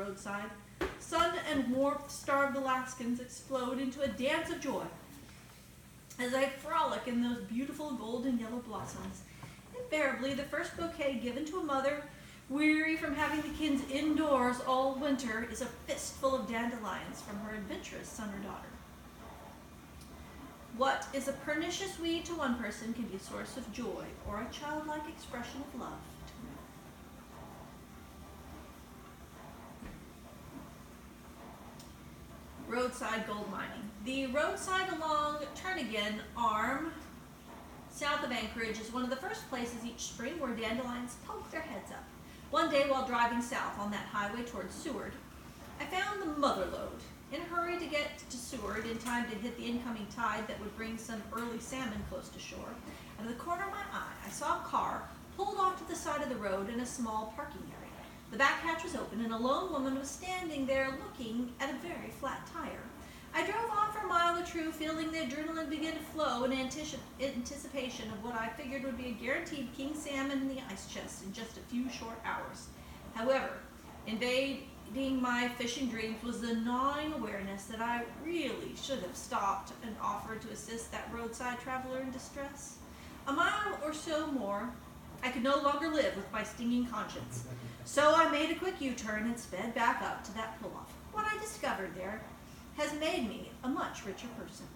roadside. Sun and warmth-starved Alaskans explode into a dance of joy as I frolic in those beautiful golden yellow blossoms. Invariably, the first bouquet given to a mother, weary from having the kids indoors all winter, is a fistful of dandelions from her adventurous son or daughter. What is a pernicious weed to one person can be a source of joy or a childlike expression of love to another. Roadside gold mining. The roadside along Turnagain Arm, south of Anchorage, is one of the first places each spring where dandelions poke their heads up. One day while driving south on that highway towards Seward, I found the mother lode. In a hurry to get to Seward in time to hit the incoming tide that would bring some early salmon close to shore, out of the corner of my eye, I saw a car pulled off to the side of the road in a small parking area. The back hatch was open and a lone woman was standing there looking at a very flat tire. I drove on for a mile or two, feeling the adrenaline begin to flow in anticipation of what I figured would be a guaranteed king salmon in the ice chest in just a few short hours. However, invading my fishing dreams was the gnawing awareness that I really should have stopped and offered to assist that roadside traveler in distress. A mile or so more, I could no longer live with my stinging conscience. So I made a quick U-turn and sped back up to that pull-off. What I discovered there has made me a much richer person.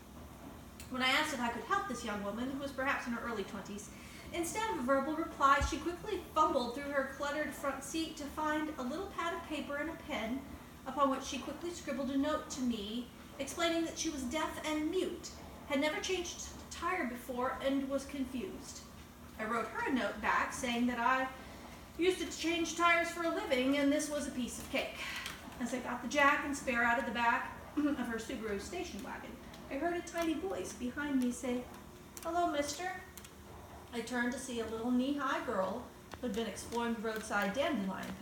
When I asked if I could help this young woman, who was perhaps in her early 20s, instead of a verbal reply, she quickly fumbled through her cluttered front seat to find a little pad of paper and a pen, upon which she quickly scribbled a note to me, explaining that she was deaf and mute, had never changed a tire before, and was confused. I wrote her a note back saying that I used to change tires for a living, and this was a piece of cake. As I got the jack and spare out of the back of her Subaru station wagon, I heard a tiny voice behind me say, "Hello, mister." I turned to see a little knee-high girl who had been exploring the roadside dandelion